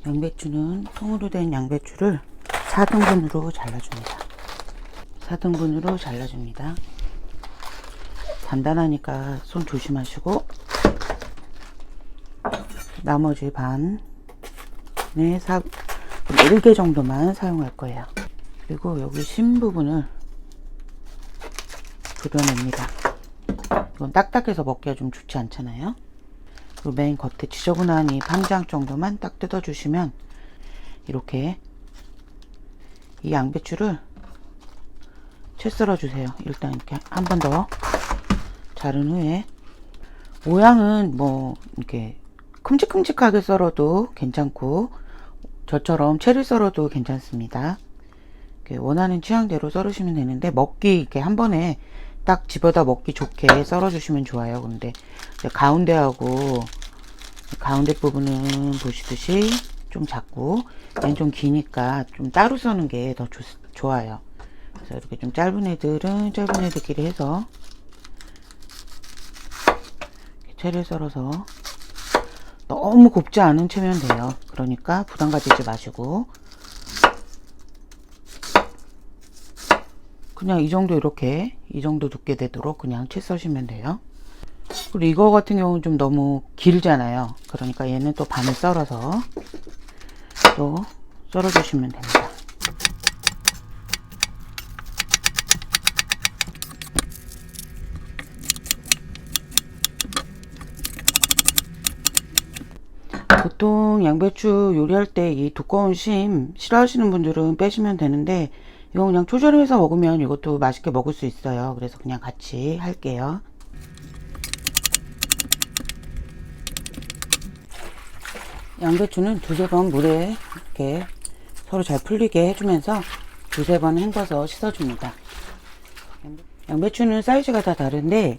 양배추는 통으로 된 양배추를 4등분으로 잘라줍니다. 4등분으로 잘라줍니다. 단단하니까 손 조심하시고, 나머지 반에 1개 정도만 사용할 거예요. 그리고 여기 심 부분을 도려냅니다. 이건 딱딱해서 먹기가 좀 좋지 않잖아요. 그리고 맨 겉에 지저분한 이 판장 정도만 딱 뜯어주시면, 이렇게 이 양배추를 채 썰어주세요. 일단 이렇게 한 번 더 자른 후에, 모양은 뭐 이렇게 큼직큼직하게 썰어도 괜찮고, 저처럼 채를 썰어도 괜찮습니다. 이렇게 원하는 취향대로 썰으시면 되는데, 먹기 이렇게 한 번에 딱 집어다 먹기 좋게 썰어 주시면 좋아요. 근데 가운데 부분은 보시듯이 좀 작고, 얘는 좀 기니까 좀 따로 써는 게 더 좋아요. 그래서 이렇게 좀 짧은 애들은 짧은 애들끼리 해서 채를 썰어서, 너무 곱지 않은 채면 돼요. 그러니까 부담 가지지 마시고, 그냥 이 정도, 이렇게 이 정도 두께 되도록 그냥 채 써시면 돼요. 그리고 이거 같은 경우는 좀 너무 길잖아요. 그러니까 얘는 또 반을 썰어서 또 썰어 주시면 됩니다. 보통 양배추 요리할 때 이 두꺼운 심 싫어하시는 분들은 빼시면 되는데, 이거 그냥 초절임해서 먹으면 이것도 맛있게 먹을 수 있어요. 그래서 그냥 같이 할게요. 양배추는 두세 번 물에 이렇게 서로 잘 풀리게 해주면서 두세 번 헹궈서 씻어줍니다. 양배추는 사이즈가 다 다른데,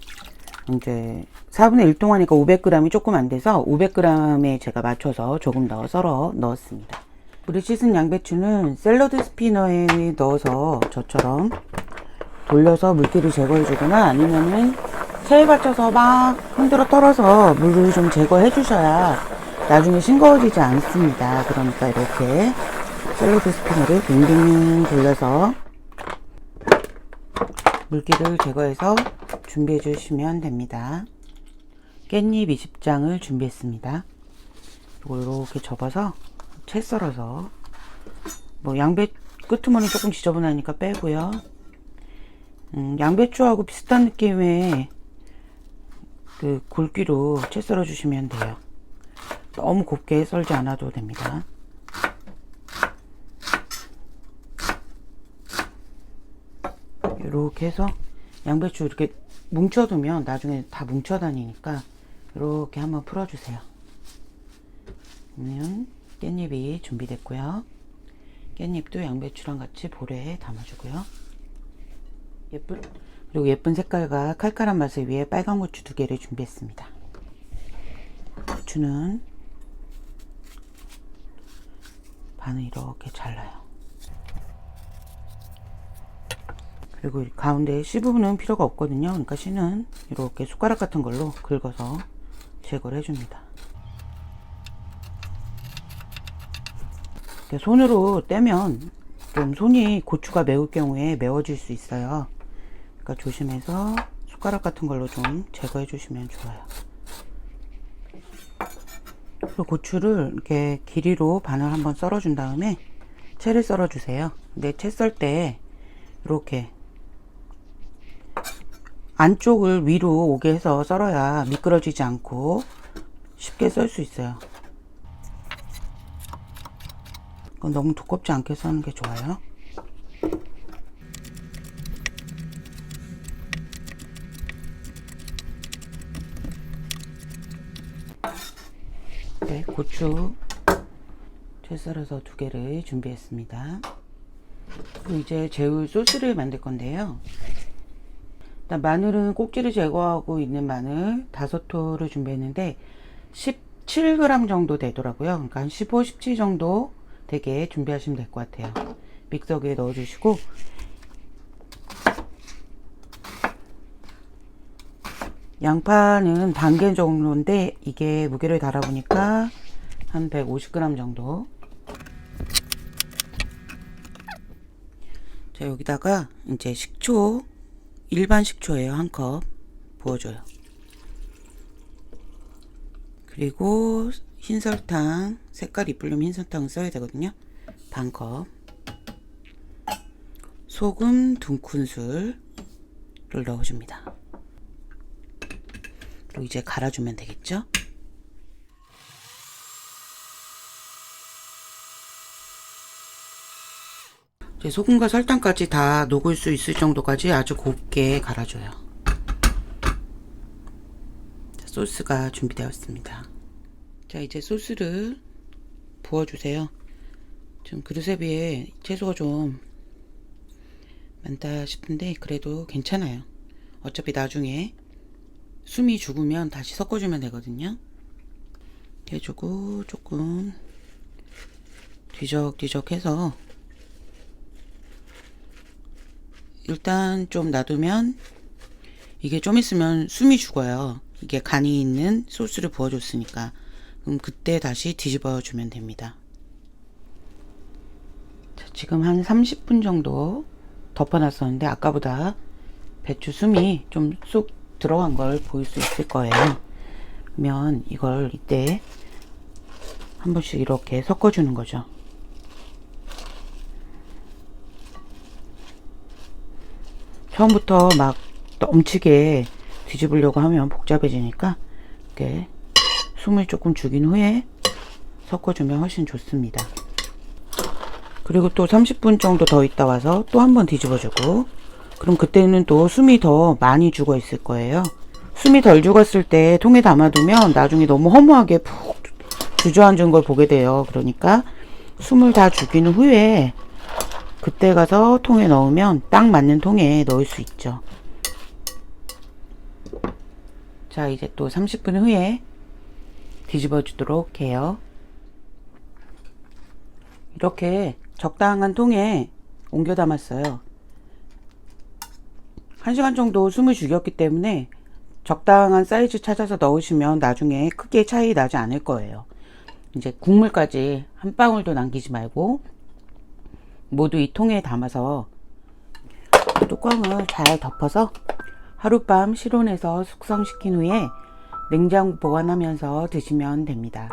이제 4분의 1 동안이니까 500g이 조금 안 돼서 500g에 제가 맞춰서 조금 더 썰어 넣었습니다. 물에 씻은 양배추는 샐러드 스피너에 넣어서 저처럼 돌려서 물기를 제거해 주거나, 아니면은 체에 받쳐서 막 흔들어 떨어서 물을 좀 제거해 주셔야 나중에 싱거워지지 않습니다. 그러니까 이렇게 샐러드 스피너를 빙빙 돌려서 물기를 제거해서 준비해 주시면 됩니다. 깻잎 20장을 준비했습니다. 이렇게 접어서 채 썰어서, 뭐 양배 끄트머리 조금 지저분하니까 빼고요. 양배추하고 비슷한 느낌의 그 굵기로 채 썰어 주시면 돼요. 너무 곱게 썰지 않아도 됩니다. 이렇게 해서 양배추 이렇게 뭉쳐두면 나중에 다 뭉쳐 다니니까 이렇게 한번 풀어주세요. 그러면 깻잎이 준비됐고요. 깻잎도 양배추랑 같이 볼에 담아주고요. 그리고 예쁜 색깔과 칼칼한 맛을 위해 빨간 고추 2개를 준비했습니다. 고추는 반을 이렇게 잘라요. 그리고 가운데 씨 부분은 필요가 없거든요. 그러니까 씨는 이렇게 숟가락 같은 걸로 긁어서 제거를 해줍니다. 손으로 떼면 좀 손이 고추가 매울 경우에 매워질 수 있어요. 그러니까 조심해서 숟가락 같은 걸로 좀 제거해 주시면 좋아요. 그리고 고추를 이렇게 길이로 반을 한번 썰어 준 다음에 채를 썰어 주세요. 근데 채 썰 때 이렇게 안쪽을 위로 오게 해서 썰어야 미끄러지지 않고 쉽게 썰 수 있어요. 너무 두껍지 않게 써는 게 좋아요. 네, 고추 채 썰어서 2개를 준비했습니다. 그리고 이제 재울 소스를 만들 건데요. 일단 마늘은 꼭지를 제거하고 있는 마늘 5토를 준비했는데 17g 정도 되더라고요. 그러니까 한 15, 17 정도 되게 준비하시면 될 것 같아요. 믹서기에 넣어 주시고, 양파는 반개 정도인데 이게 무게를 달아 보니까 한 150g 정도 자, 여기다가 이제 식초, 일반 식초예요. 1컵 부어줘요. 그리고 흰설탕, 색깔 이쁘려면 흰설탕을 써야 되거든요. 반컵. 소금 2큰술을 넣어줍니다. 그리고 이제 갈아주면 되겠죠. 이제 소금과 설탕까지 다 녹을 수 있을 정도까지 아주 곱게 갈아줘요. 자, 소스가 준비되었습니다. 자, 이제 소스를 부어주세요. 좀 그릇에 비해 채소가 좀 많다 싶은데 그래도 괜찮아요. 어차피 나중에 숨이 죽으면 다시 섞어주면 되거든요. 해주고 조금 뒤적뒤적 해서 일단 좀 놔두면 이게 좀 있으면 숨이 죽어요. 이게 간이 있는 소스를 부어줬으니까. 그럼 그때 다시 뒤집어 주면 됩니다. 자, 지금 한 30분 정도 덮어놨었는데 아까보다 배추 숨이 좀 쏙 들어간 걸 보일 수 있을 거예요. 그러면 이걸 이때 한 번씩 이렇게 섞어주는 거죠. 처음부터 막 넘치게 뒤집으려고 하면 복잡해지니까 이렇게 숨을 조금 죽인 후에 섞어주면 훨씬 좋습니다. 그리고 또 30분 정도 더 있다 와서 또 한 번 뒤집어주고, 그럼 그때는 또 숨이 더 많이 죽어 있을 거예요. 숨이 덜 죽었을 때 통에 담아두면 나중에 너무 허무하게 푹 주저앉은 걸 보게 돼요. 그러니까 숨을 다 죽인 후에 그때 가서 통에 넣으면 딱 맞는 통에 넣을 수 있죠. 자, 이제 또 30분 후에 뒤집어 주도록 해요. 이렇게 적당한 통에 옮겨 담았어요. 1시간 정도 숨을 죽였기 때문에 적당한 사이즈 찾아서 넣으시면 나중에 크게 차이 나지 않을 거예요. 이제 국물까지 한 방울도 남기지 말고 모두 이 통에 담아서 뚜껑을 잘 덮어서 하룻밤 실온에서 숙성시킨 후에 냉장 보관하면서 드시면 됩니다.